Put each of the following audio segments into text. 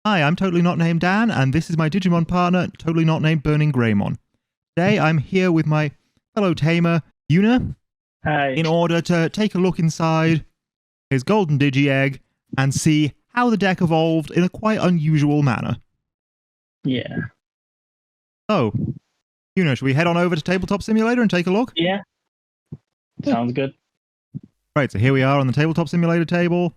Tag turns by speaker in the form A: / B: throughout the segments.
A: Hi, I'm totally not named Dan, and this is my Digimon partner, totally not named Burning Greymon. Today I'm here with my fellow tamer, Una,
B: Hi.
A: in order to take a look inside his golden Digi-Egg and see how the deck evolved in a quite unusual manner.
B: Yeah.
A: So, Una, should we head on over to Tabletop Simulator and take a look?
B: Yeah. Sounds good.
A: Right, so here we are on the Tabletop Simulator table,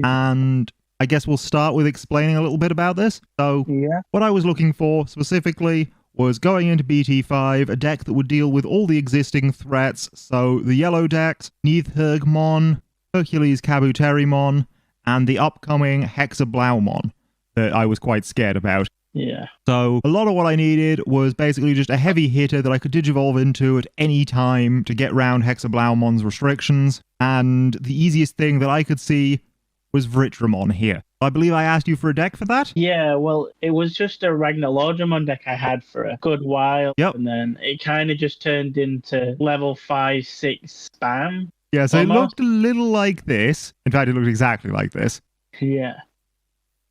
A: and I guess we'll start with explaining a little bit about this. So, what I was looking for specifically was going into BT5, a deck that would deal with all the existing threats, so the yellow decks, Neithhurgmon, Hercules Kabuterimon, and the upcoming Hexablaumon that I was quite scared about.
B: Yeah.
A: So a lot of what I needed was basically just a heavy hitter that I could Digivolve into at any time to get around Hexablaumon's restrictions, and the easiest thing that I could see was Ultramon here. I believe I asked you for a deck for that?
B: Yeah, well, it was just a Ragnalordmon deck I had for a good while, and then it kind of just turned into level 5, 6 spam.
A: Yeah, so
B: almost.
A: It looked a little like this. In fact, it looked exactly like this.
B: Yeah.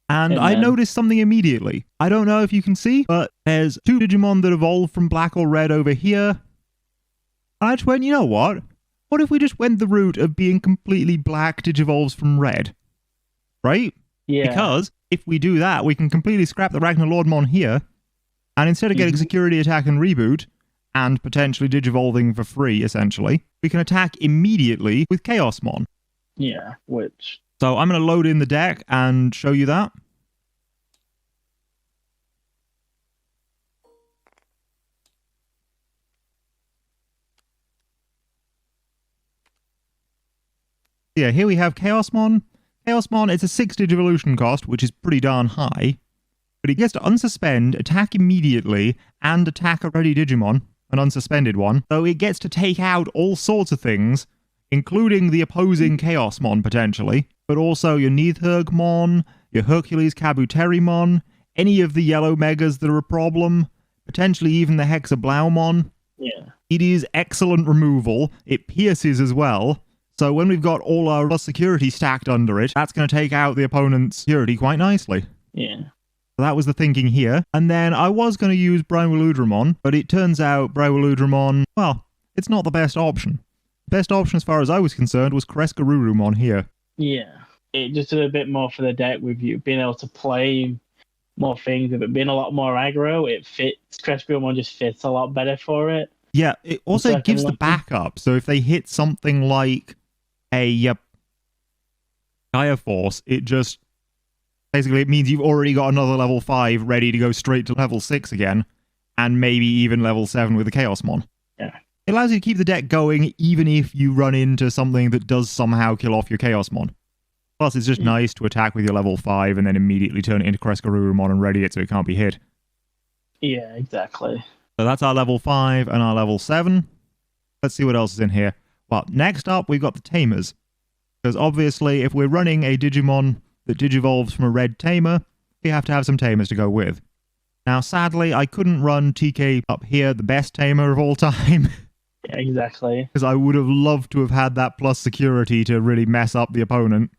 A: And I noticed something immediately. I don't know if you can see, but there's two Digimon that evolved from black or red over here. And I just went, you know what? What if we just went the route of being completely black Digivolves from red? Right?
B: Yeah.
A: Because if we do that, we can completely scrap the Ragnalordmon here, and instead of getting security attack and reboot, and potentially Digivolving for free, essentially, we can attack immediately with Chaosmon.
B: Yeah, which...
A: So I'm going to load in the deck and show you that. Yeah, here we have Chaosmon. Chaosmon is a 6 Digivolution cost, which is pretty darn high. But he gets to unsuspend, attack immediately, and attack a ready Digimon, an unsuspended one. So it gets to take out all sorts of things, including the opposing Chaosmon, potentially, but also your Neithhurgmon, your Hercules Kabuterimon, any of the yellow megas that are a problem, potentially even the Hexablaumon.
B: Yeah.
A: It is excellent removal. It pierces as well. So when we've got all our security stacked under it, that's going to take out the opponent's security quite nicely.
B: Yeah.
A: So that was the thinking here. And then I was going to use Ragnalordmon, but it turns out Ragnalordmon, well, it's not the best option. Best option as far as I was concerned was Kreskarurumon here.
B: Yeah. It just did a bit more for the deck with you being able to play more things, with it being a lot more aggro. It fits. Kreskarurumon just fits a lot better for it.
A: Yeah, it also gives the backup. So if they hit something like a Gaia Force, it just basically it means you've already got another level 5 ready to go straight to level 6 again, and maybe even level 7 with the Chaosmon.
B: Yeah.
A: It allows you to keep the deck going even if you run into something that does somehow kill off your Chaosmon. Plus, it's just nice to attack with your level 5 and then immediately turn it into Kreskarurumon and ready it so it can't be hit.
B: Yeah, exactly.
A: So that's our level 5 and our level 7. Let's see what else is in here. Well, next up, we've got the Tamers. Because obviously, if we're running a Digimon that Digivolves from a red Tamer, we have to have some Tamers to go with. Now, sadly, I couldn't run TK up here, the best Tamer of all time.
B: Yeah, exactly.
A: Because I would have loved to have had that plus security to really mess up the opponent.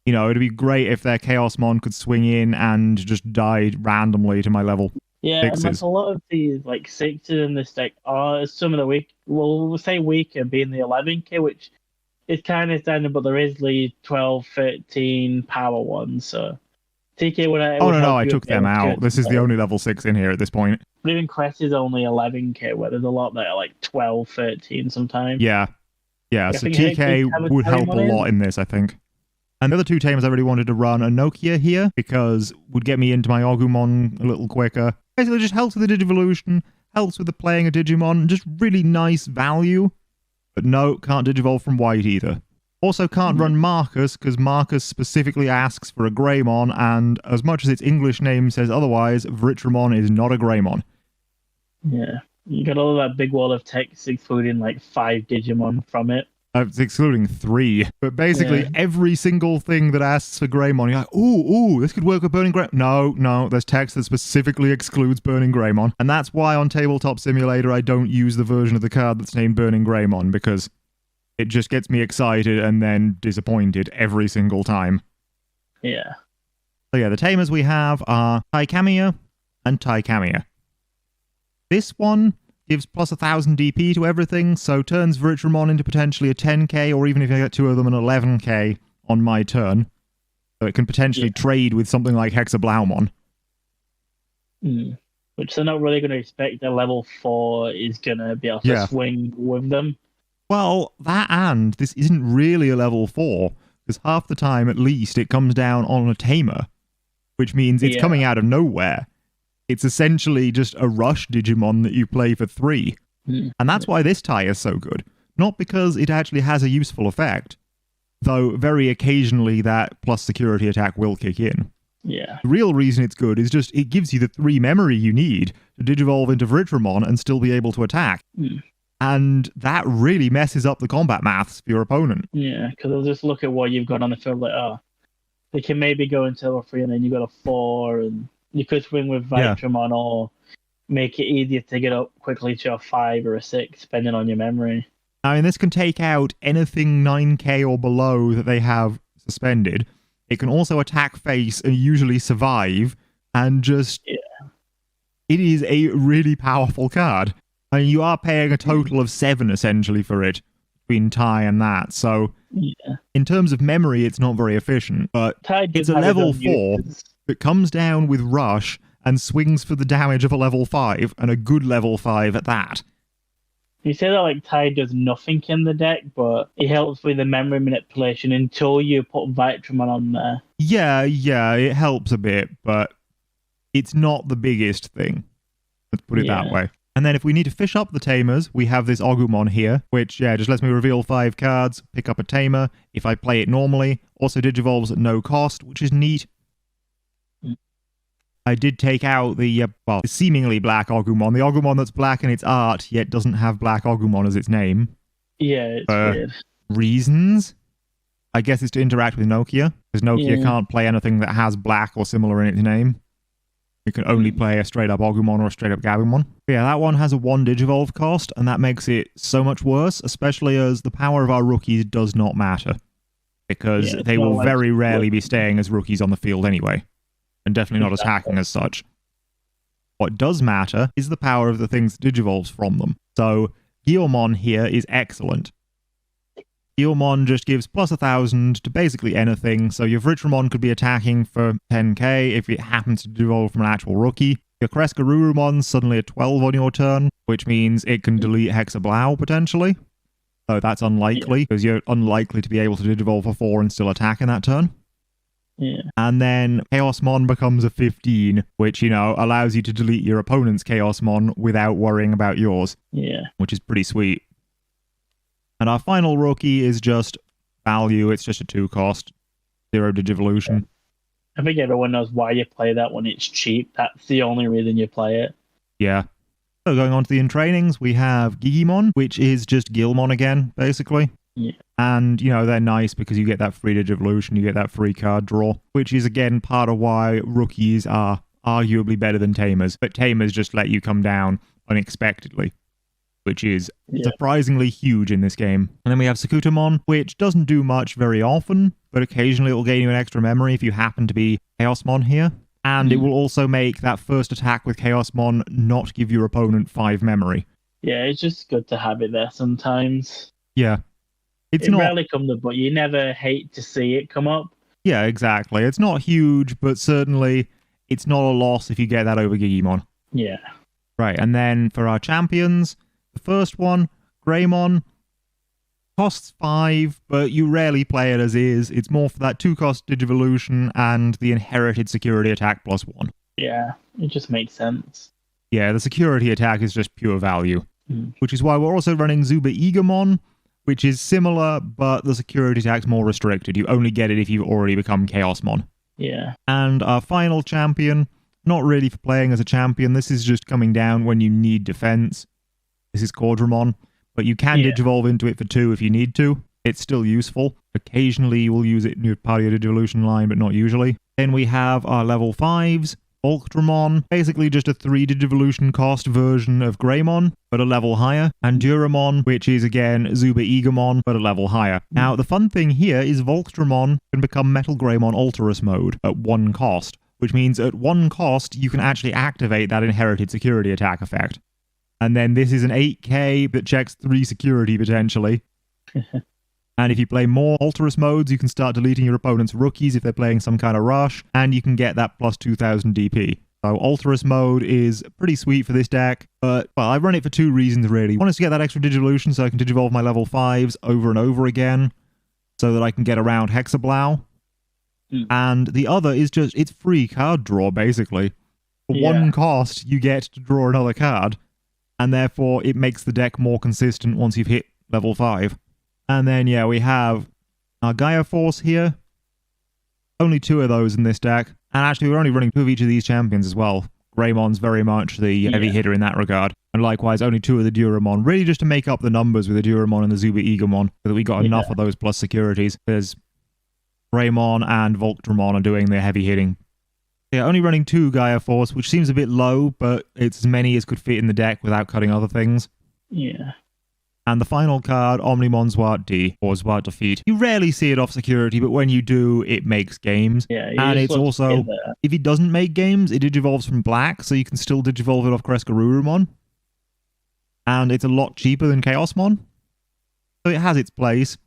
A: You know, it'd be great if their Chaosmon could swing in and just die randomly to my level.
B: Yeah, and that's a lot of the like 6s in this deck are some of the weak. Well, we'll say weaker being the 11k, which is kind of standard, but there is the 12, 13 power ones. So TK would.
A: Oh no, I took them out. This is the only level 6 in here at this point.
B: But even Crest is only 11k, where there's a lot that are like 12, 13 sometimes.
A: Yeah, yeah. So TK would help a lot in this, I think. And the other two Tamers I really wanted to run are Nokia here, because would get me into my Agumon a little quicker. Basically just helps with the Digivolution, helps with the playing a Digimon, just really nice value. But no, can't Digivolve from white either. Also can't run Marcus, because Marcus specifically asks for a Greymon, and as much as its English name says otherwise, Ultramon is not a Greymon.
B: Yeah, you got all that big wall of text excluding like 5 Digimon from it.
A: It's excluding 3. But basically, every single thing that asks for Greymon, you're like, ooh, this could work with Burning Greymon. No, there's text that specifically excludes Burning Greymon. And that's why on Tabletop Simulator, I don't use the version of the card that's named Burning Greymon, because it just gets me excited and then disappointed every single time.
B: Yeah.
A: So yeah, the Tamers we have are Tykamia and Tykamia. This one gives plus 1000 DP to everything, so turns Ultramon into potentially a 10k, or even if I get two of them, an 11k on my turn. So it can potentially trade with something like Hexablaumon.
B: Which they're not really going to expect a level 4 is going to be able to swing with them.
A: Well, that and this isn't really a level 4, because half the time at least it comes down on a Tamer, which means it's coming out of nowhere. It's essentially just a rush Digimon that you play for 3. And that's why this tie is so good. Not because it actually has a useful effect, though very occasionally that plus security attack will kick in.
B: Yeah.
A: The real reason it's good is just it gives you the 3 memory you need to Digivolve into Ultramon and still be able to attack. And that really messes up the combat maths for your opponent.
B: Yeah, because they'll just look at what you've got on the field like, oh, they can maybe go into level 3 and then you've got a 4, and you could swing with Ultramon or make it easier to get up quickly to a 5 or a 6, depending on your memory.
A: I mean, this can take out anything 9k or below that they have suspended. It can also attack face and usually survive, and just... It is a really powerful card. I mean, you are paying a total of 7, essentially, for it, between Ty and that, so... In terms of memory, it's not very efficient, but it's a level 4 that comes down with Rush and swings for the damage of a level 5, and a good level 5 at that.
B: You say that like Ty does nothing in the deck, but it helps with the memory manipulation until you put Ultramon on there. Yeah,
A: it helps a bit, but it's not the biggest thing. Let's put it that way. And then if we need to fish up the Tamers, we have this Agumon here, which, just lets me reveal 5 cards, pick up a Tamer, if I play it normally. Also Digivolves at no cost, which is neat. I did take out the, seemingly black Agumon. The Agumon that's black in its art, yet doesn't have black Agumon as its name.
B: Yeah, it's weird.
A: Reasons? I guess it's to interact with Nokia, because Nokia can't play anything that has black or similar in its name. You can only play a straight-up Agumon or a straight-up Gabumon. But yeah, that one has a 1 Digivolve cost, and that makes it so much worse, especially as the power of our rookies does not matter. Because they will very rarely be staying as rookies on the field anyway. And definitely not attacking as such. What does matter is the power of the things that Digivolves from them. So, Gigamon here is excellent. Gigamon just gives plus 1000 to basically anything, so your Ultramon could be attacking for 10k if it happens to Digivolve from an actual rookie. Your Kresgarurumon's suddenly a 12 on your turn, which means it can delete Hexablau potentially. So that's unlikely, because you're unlikely to be able to Digivolve for 4 and still attack in that turn. And then Chaosmon becomes a 15, which, allows you to delete your opponent's Chaosmon without worrying about yours. Which is pretty sweet. And our final rookie is just value. It's just a 2 cost. 0 Digivolution.
B: I think everyone knows why you play that when it's cheap. That's the only reason you play it.
A: Yeah. So going on to the entrainings, we have Gigamon, which is just Gilmon again, basically. And, they're nice because you get that free Digivolution, you get that free card draw, which is, again, part of why rookies are arguably better than Tamers. But Tamers just let you come down unexpectedly, which is surprisingly huge in this game. And then we have Sakutamon, which doesn't do much very often, but occasionally it will gain you an extra memory if you happen to be Chaosmon here. And it will also make that first attack with Chaosmon not give your opponent 5 memory.
B: Yeah, it's just good to have it there sometimes.
A: Yeah. It
B: rarely comes up, but you never hate to see it come up.
A: Yeah, exactly. It's not huge, but certainly it's not a loss if you get that over Gigamon.
B: Yeah.
A: Right, and then for our champions, the first one, Greymon, costs 5, but you rarely play it as is. It's more for that 2-cost Digivolution and the inherited security attack plus 1.
B: Yeah, it just makes sense.
A: Yeah, the security attack is just pure value. Which is why we're also running Gigamon, which is similar, but the security attack's more restricted. You only get it if you've already become Chaosmon.
B: Yeah.
A: And our final champion, not really for playing as a champion, this is just coming down when you need defense. This is Ultramon, but you can Digivolve into it for 2 if you need to. It's still useful. Occasionally you will use it in your part of your Digivolution line, but not usually. Then we have our level 5s, Ultramon, basically just a 3 Digivolution cost version of Greymon, but a level higher, and Duramon, which is again Zuba Gigamon, but a level higher. Now, the fun thing here is Voltramon can become Metal Greymon Ultras mode at 1 cost, which means at 1 cost you can actually activate that inherited security attack effect. And then this is an 8k that checks 3 security potentially. And if you play more Ultras modes, you can start deleting your opponent's rookies if they're playing some kind of rush, and you can get that plus 2000 DP. So Ultras mode is pretty sweet for this deck, but, well, I run it for 2 reasons really. One is to get that extra Digivolution so I can Digivolve my level 5s over and over again, so that I can get around Hexablow. And the other is just, it's free card draw, basically. For 1 cost, you get to draw another card, and therefore it makes the deck more consistent once you've hit level 5. And then, yeah, we have our Gaia Force here. Only 2 of those in this deck. And actually, we're only running 2 of each of these champions as well. Greymon's very much the heavy hitter in that regard. And likewise, only 2 of the Duramon. Really just to make up the numbers with the Duramon and the Zuba Gigamon, so that we got enough of those plus securities. Because Greymon and Voltramon are doing the heavy hitting. Yeah, only running 2 Gaia Force, which seems a bit low, but it's as many as could fit in the deck without cutting other things.
B: Yeah.
A: And the final card, Omnimon Zwart D, or Zwart Defeat. You rarely see it off security, but when you do, it makes games.
B: Yeah,
A: and it's also, if it doesn't make games, it digivolves from black, so you can still digivolve it off Kreskarurumon. And it's a lot cheaper than Chaosmon. So it has its place,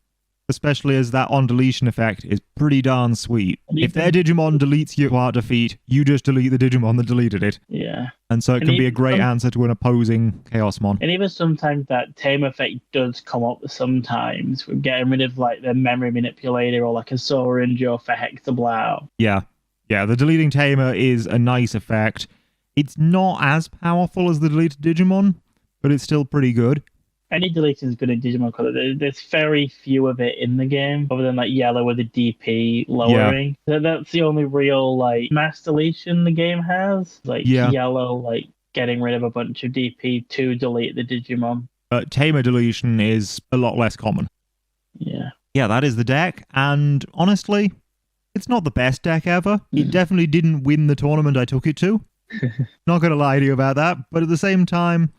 A: especially as that on-deletion effect is pretty darn sweet. If their Digimon deletes your Zwart Defeat, you just delete the Digimon that deleted it.
B: Yeah.
A: And so it can be a great answer to an opposing Chaosmon.
B: And even sometimes that tame effect does come up sometimes. We're getting rid of like the memory manipulator or like a Sorinjo for Hexablow.
A: Yeah. Yeah, the deleting Tamer is a nice effect. It's not as powerful as the deleted Digimon, but it's still pretty good.
B: Any deleting is good in Digimon color. There's very few of it in the game, other than like yellow with the DP lowering. Yeah. So that's the only real like mass deletion the game has. Like yellow, like getting rid of a bunch of DP to delete the Digimon.
A: But Tamer deletion is a lot less common.
B: Yeah.
A: Yeah, that is the deck, and honestly, it's not the best deck ever. It definitely didn't win the tournament I took it to. Not gonna lie to you about that, but at the same time,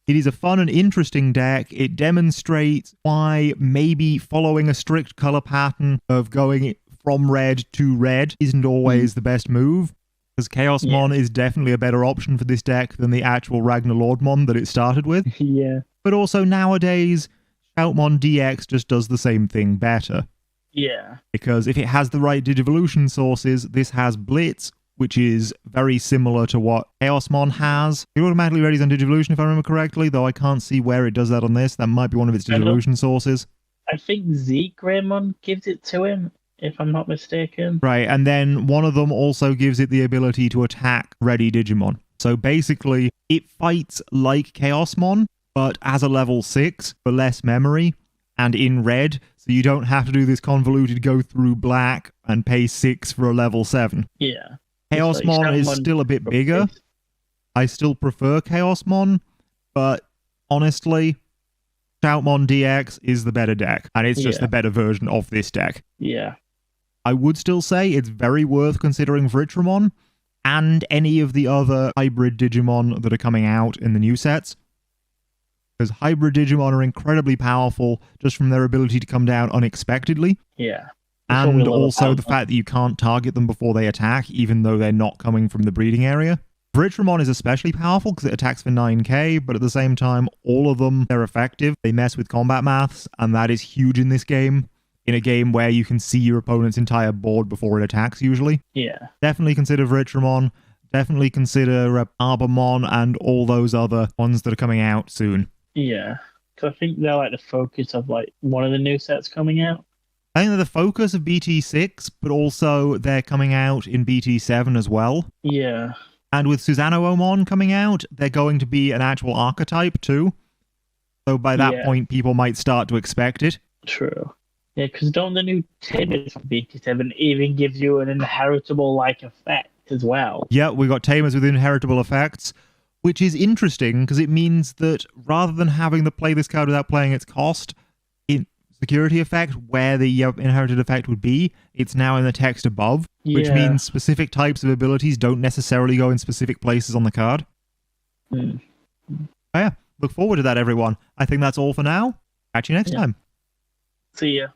A: it is a fun and interesting deck. It demonstrates why maybe following a strict color pattern of going from red to red isn't always the best move. Because Chaosmon is definitely a better option for this deck than the actual Ragnalordmon that it started with.
B: Yeah.
A: But also nowadays, Shoutmon DX just does the same thing better.
B: Yeah.
A: Because if it has the right Digivolution sources, this has Blitz, which is very similar to what Chaosmon has. It automatically readies on Digivolution, if I remember correctly, though I can't see where it does that on this. That might be one of its Digivolution sources.
B: I think Greymon gives it to him, if I'm not mistaken.
A: Right, and then one of them also gives it the ability to attack ready Digimon. So basically, it fights like Chaosmon, but as a level 6 for less memory, and in red, so you don't have to do this convoluted go through black and pay 6 for a level 7.
B: Yeah.
A: Chaosmon is still a bit bigger. I still prefer Chaosmon, but honestly, Shoutmon DX is the better deck, and it's just the better version of this deck.
B: Yeah.
A: I would still say it's very worth considering for Ultramon, and any of the other hybrid Digimon that are coming out in the new sets. Because hybrid Digimon are incredibly powerful just from their ability to come down unexpectedly.
B: Yeah.
A: And also the fact that you can't target them before they attack, even though they're not coming from the breeding area. Ultramon is especially powerful because it attacks for 9k, but at the same time, all of them, they're effective. They mess with combat maths, and that is huge in this game. In a game where you can see your opponent's entire board before it attacks, usually.
B: Yeah.
A: Definitely consider Ultramon. Definitely consider Arbamon and all those other ones that are coming out soon.
B: Yeah. Because I think they're like the focus of like one of the new sets coming out.
A: I think they're the focus of BT6, but also they're coming out in BT7 as well.
B: Yeah.
A: And with Susanoo-omon coming out, they're going to be an actual archetype too. So by that point, people might start to expect it.
B: True. Yeah, because don't the new Tamers from BT7 even gives you an inheritable-like effect as well?
A: Yeah, we got Tamers with inheritable effects, which is interesting because it means that rather than having to play this card without playing its cost, security effect where the inherited effect would be. It's now in the text above, which
B: Yeah.
A: means specific types of abilities don't necessarily go in specific places on the card.
B: Mm.
A: Yeah, look forward to that, everyone. I think that's all for now. Catch you next
B: Yeah.
A: time.
B: See ya.